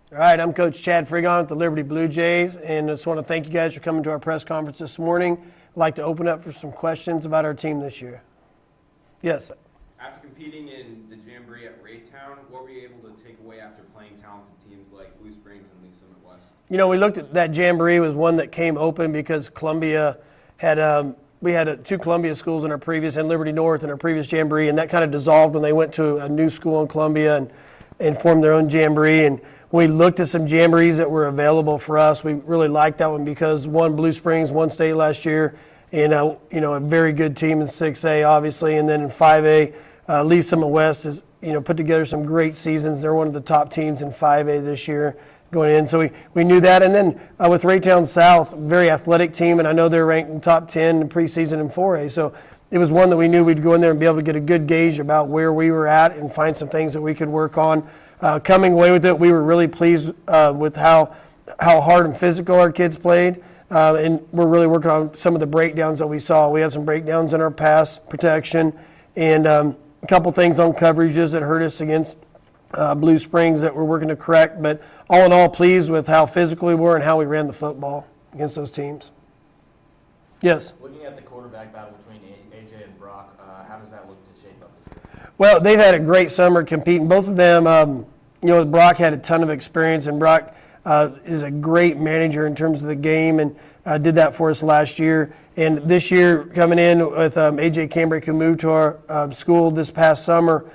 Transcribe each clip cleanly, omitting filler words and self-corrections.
All right, I'm Coach Chad Frigon with the Liberty Blue Jays, and I just want to thank you guys for coming to our press conference this morning. I'd like to open up for some questions about our team this year. Yes. After competing in the Jamboree at Raytown, what were you able to take away after playing talented teams like Blue Springs and Lee Summit West? You know, we looked at that Jamboree was one that came open because Columbia had we had two Columbia schools in our previous, and Liberty North in our previous Jamboree, and that kind of dissolved when they went to a new school in Columbia and formed their own Jamboree. And we looked at some Jamborees that were available for us. We really liked that one because one, Blue Springs won state last year, and a very good team in 6A, obviously, and then in 5A, Lee Summit West has put together some great seasons. They're one of the top teams in 5A this year going in, so we knew that. And then with Raytown South, very athletic team, and I know they're ranked in top 10 in preseason in 4A, so it was one that we knew we'd go in there and be able to get a good gauge about where we were at and find some things that we could work on. Coming away with it, we were really pleased with how hard and physical our kids played, and we're really working on some of the breakdowns that we saw. We had some breakdowns in our pass protection and a couple things on coverages that hurt us against Blue Springs that we're working to correct. But all in all, pleased with how physical we were and how we ran the football against those teams. Yes? Looking at the quarterback battle between AJ and Brock, how does that look to shape up this year? Well, they've had a great summer competing. Both of them, Brock had a ton of experience, and Brock is a great manager in terms of the game and did that for us last year. And this year, coming in with AJ Cambrick, who moved to our school this past summer,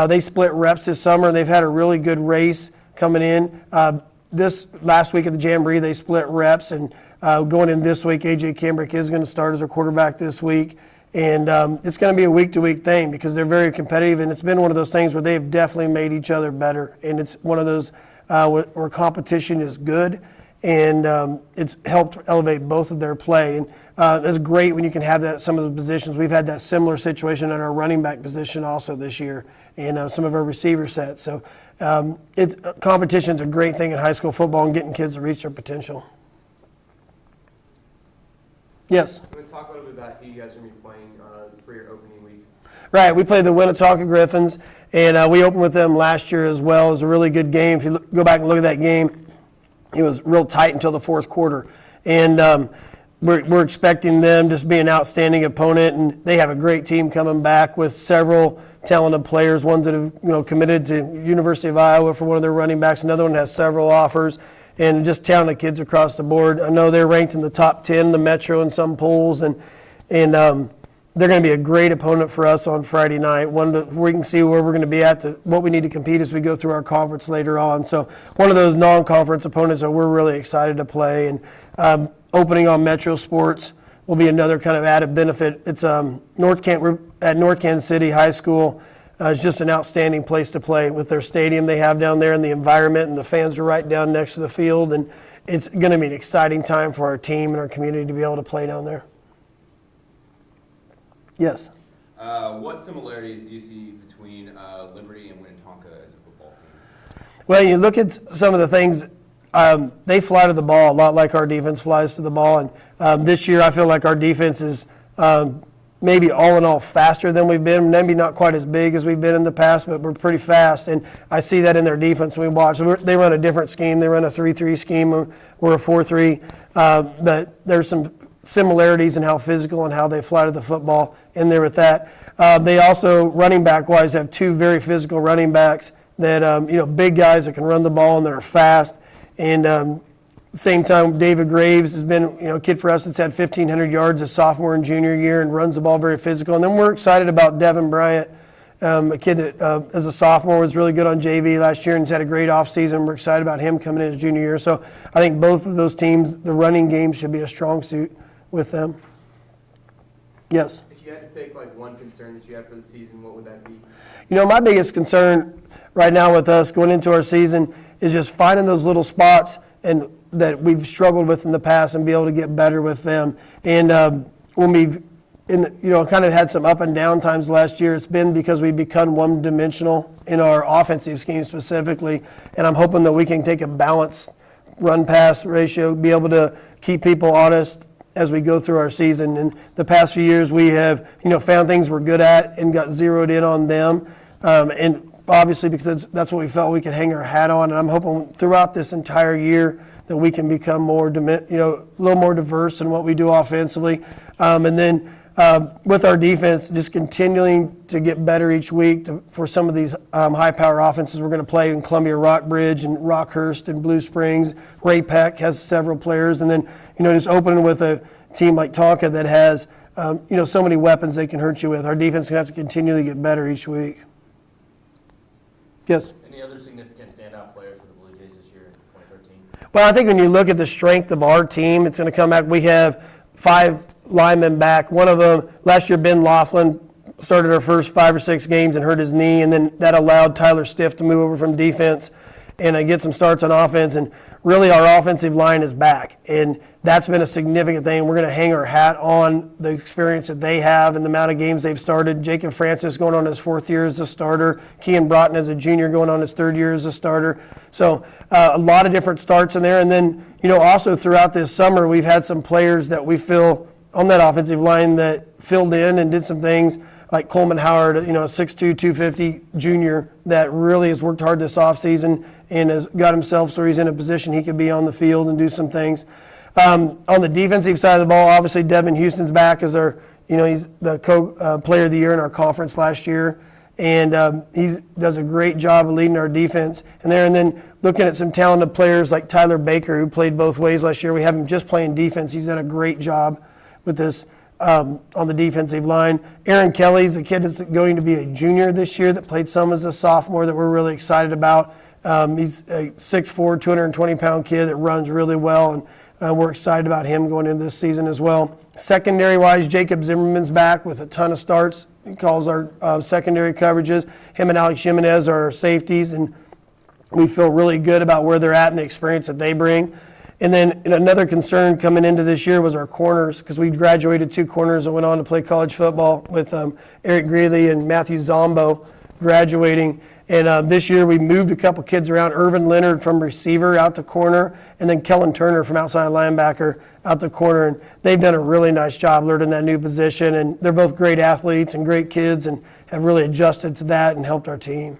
they split reps this summer. They've had a really good race coming in. This last week at the Jamboree, they split reps, and going in this week, AJ Cambrick is going to start as our quarterback this week. And it's going to be a week-to-week thing because they're very competitive, and it's been one of those things where they've definitely made each other better. And it's one of those where competition is good, and it's helped elevate both of their play. And it's great when you can have that at some of the positions. We've had that similar situation in our running back position also this year, and some of our receiver sets. So competition's a great thing in high school football and getting kids to reach their potential. Yes? I'm going to talk a little bit about who you guys are going to be playing for your opening week. Right, we played the Winnetonka Griffins, and we opened with them last year as well. It was a really good game. If you go back and look at that game, it was real tight until the fourth quarter. And we're expecting them to be an outstanding opponent, and they have a great team coming back with several talented players, ones that have committed to University of Iowa for one of their running backs. Another one has several offers. And just talented kids across the board. I know they're ranked in the top 10 in the Metro in some polls, and they're going to be a great opponent for us on Friday night. We can see where we're going to be at, what we need to compete as we go through our conference later on. So one of those non-conference opponents that we're really excited to play. And opening on Metro Sports will be another kind of added benefit. It's we're at North Kansas City High School. It's just an outstanding place to play with their stadium they have down there and the environment, and the fans are right down next to the field. And it's going to be an exciting time for our team and our community to be able to play down there. Yes? What similarities do you see between Liberty and Winnetonka as a football team? Well, you look at some of the things, they fly to the ball a lot like our defense flies to the ball. And this year I feel like our defense is maybe all in all faster than we've been, maybe not quite as big as we've been in the past, but we're pretty fast. And I see that in their defense when we watch. They run a different scheme. They run a 3-3 scheme. We're a 4-3. But there's some similarities in how physical and how they fly to the football in there with that. They also, running back-wise, have two very physical running backs that, big guys that can run the ball and that are fast. And same time, David Graves has been, a kid for us that's had 1,500 yards as sophomore and junior year and runs the ball very physical. And then we're excited about Devin Bryant, a kid that as a sophomore was really good on JV last year and has had a great offseason. We're excited about him coming in his junior year. So I think both of those teams, the running game should be a strong suit with them. Yes? If you had to pick one concern that you have for the season, what would that be? My biggest concern right now with us going into our season is just finding those little spots and that we've struggled with in the past and be able to get better with them. And when we've kind of had some up and down times last year, it's been because we've become one-dimensional in our offensive scheme specifically. And I'm hoping that we can take a balanced run-pass ratio, be able to keep people honest as we go through our season. In the past few years, we have found things we're good at and got zeroed in on them. And obviously because that's what we felt we could hang our hat on. And I'm hoping throughout this entire year that we can become more, a little more diverse in what we do offensively. And then with our defense, just continuing to get better each week for some of these high-power offenses we're going to play in Columbia Rockbridge and Rockhurst and Blue Springs. Ray Peck has several players. And then, just opening with a team like Tonka that has, so many weapons they can hurt you with. Our defense is going to have to continually get better each week. Yes? Any other significant standout players for the Blue Jays this year in 2013? Well, I think when you look at the strength of our team, it's going to come back. We have 5 linemen back. One of them, last year, Ben Laughlin, started our first 5 or 6 games and hurt his knee, and then that allowed Tyler Stiff to move over from defense and get some starts on offense. And really, our offensive line is back, and that's been a significant thing. We're going to hang our hat on the experience that they have and the amount of games they've started. Jacob Francis going on his 4th year as a starter. Kean Broughton as a junior going on his 3rd year as a starter. So a lot of different starts in there. And then, also throughout this summer, we've had some players that we feel on that offensive line that filled in and did some things, like Coleman Howard, a 6'2", 250 junior that really has worked hard this offseason and has got himself so he's in a position he could be on the field and do some things. On the defensive side of the ball, obviously Devin Houston's back as our, he's the player of the year in our conference last year, and he does a great job of leading our defense. And then looking at some talented players like Tyler Baker, who played both ways last year. We have him just playing defense. He's done a great job with this on the defensive line. Aaron Kelly's a kid that's going to be a junior this year that played some as a sophomore that we're really excited about. He's a 6'4", 220-pound kid that runs really well, and we're excited about him going into this season as well. Secondary-wise, Jacob Zimmerman's back with a ton of starts. He calls our secondary coverages. Him and Alex Jimenez are our safeties, and we feel really good about where they're at and the experience that they bring. And then another concern coming into this year was our corners, because we graduated 2 corners and went on to play college football with Eric Greeley and Matthew Zombo graduating. And this year we moved a couple kids around. Irvin Leonard from receiver out to corner, and then Kellen Turner from outside linebacker out to corner. And they've done a really nice job learning that new position. And they're both great athletes and great kids and have really adjusted to that and helped our team.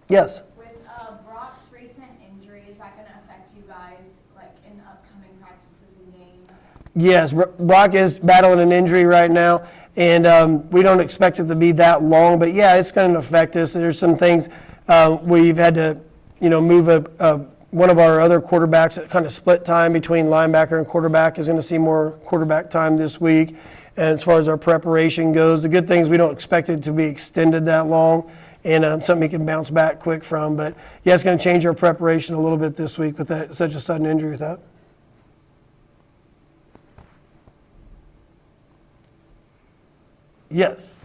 Yes? With Brock's recent injury, is that going to affect you guys in upcoming practices and games? Yes, Brock is battling an injury right now. And we don't expect it to be that long, but yeah, it's going to affect us. There's some things we've had to, move one of our other quarterbacks at kind of split time between linebacker and quarterback is going to see more quarterback time this week. And as far as our preparation goes, the good thing is we don't expect it to be extended that long, and something he can bounce back quick from. But yeah, it's going to change our preparation a little bit this week with that such a sudden injury with that. Yes.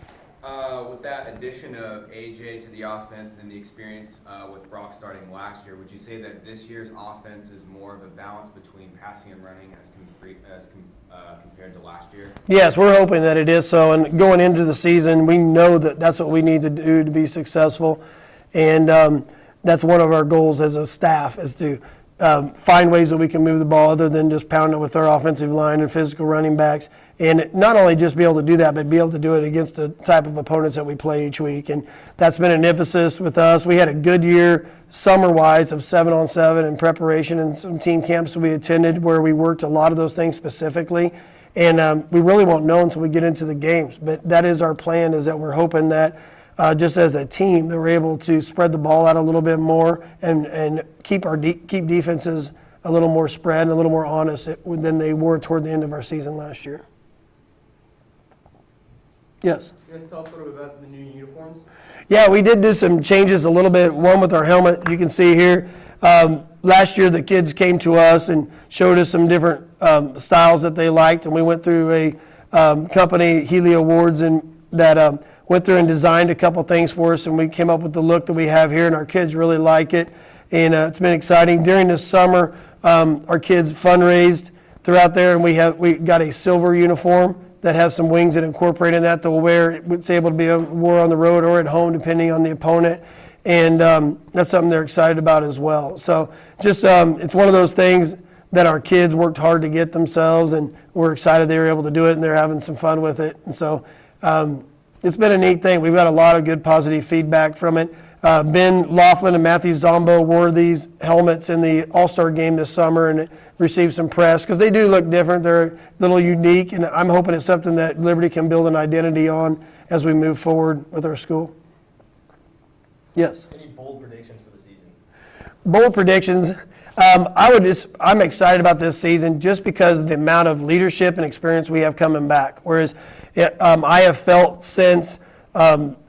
With that addition of AJ to the offense and the experience with Brock starting last year, would you say that this year's offense is more of a balance between passing and running as compared to last year? Yes, we're hoping that it is so. And going into the season, we know that that's what we need to do to be successful. And that's one of our goals as a staff is to find ways that we can move the ball other than just pound it with our offensive line and physical running backs. And not only just be able to do that, but be able to do it against the type of opponents that we play each week. And that's been an emphasis with us. We had a good year summer-wise of 7-on-7 in preparation and some team camps that we attended where we worked a lot of those things specifically. And we really won't know until we get into the games. But that is our plan, is that we're hoping that just as a team that we're able to spread the ball out a little bit more and keep defenses a little more spread and a little more honest than they were toward the end of our season last year. Yes. Can you guys tell us a little bit about the new uniforms? Yeah, we did do some changes a little bit. One with our helmet, you can see here. Last year, the kids came to us and showed us some different styles that they liked, and we went through a company, Healy Awards, and that went through and designed a couple things for us, and we came up with the look that we have here, and our kids really like it, and it's been exciting. During the summer, our kids fundraised throughout there, and we got a silver uniform that has some wings that incorporate in that. They'll wear. It's able to be worn on the road or at home, depending on the opponent. And that's something they're excited about as well. So just it's one of those things that our kids worked hard to get themselves, and we're excited they were able to do it, and they're having some fun with it. And so It's been a neat thing. We've got a lot of good positive feedback from it. Ben Laughlin and Matthew Zombo wore these helmets in the All-Star game this summer and received some press because they do look different. They're a little unique, and I'm hoping it's something that Liberty can build an identity on as we move forward with our school. Yes? Any bold predictions for the season? Bold predictions. I'm excited about this season just because of the amount of leadership and experience we have coming back. Whereas I have felt since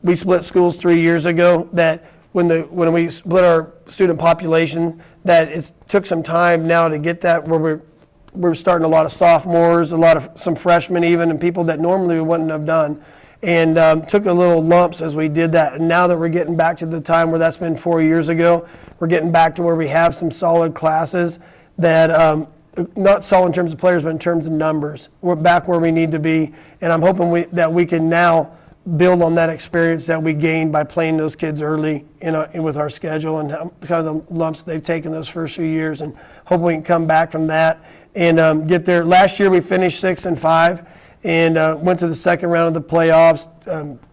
we split schools 3 years ago that when we split our student population, that it took some time now to get that where we're starting a lot of sophomores, some freshmen even, and people that normally we wouldn't have done. And took a little lumps as we did that. And now that we're getting back to the time where that's been 4 years ago, we're getting back to where we have some solid classes that, not solid in terms of players, but in terms of numbers. We're back where we need to be. And I'm hoping that we can now build on that experience that we gained by playing those kids early with our schedule and kind of the lumps they've taken those first few years. And hope we can come back from that and get there. Last year we finished 6-5. And went to the second round of the playoffs.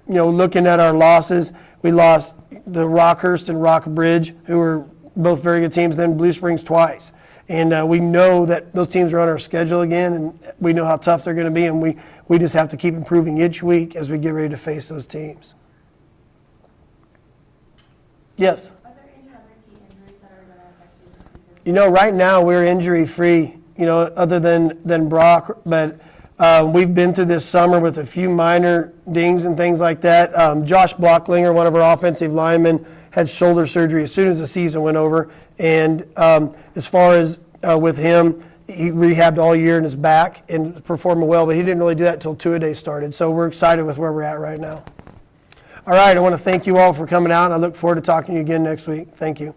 Looking at our losses, we lost to Rockhurst and Rockbridge, who were both very good teams, then Blue Springs twice. And we know that those teams are on our schedule again, and we know how tough they're going to be, and we just have to keep improving each week as we get ready to face those teams. Yes? Are there any other key injuries that are going to affect you this season? Right now we're injury-free, other than Brock, but we've been through this summer with a few minor dings and things like that. Josh Blocklinger, one of our offensive linemen, had shoulder surgery as soon as the season went over. And as far as with him, he rehabbed all year in his back and performing well, but he didn't really do that until two-a-day started. So we're excited with where we're at right now. All right, I want to thank you all for coming out, and I look forward to talking to you again next week. Thank you.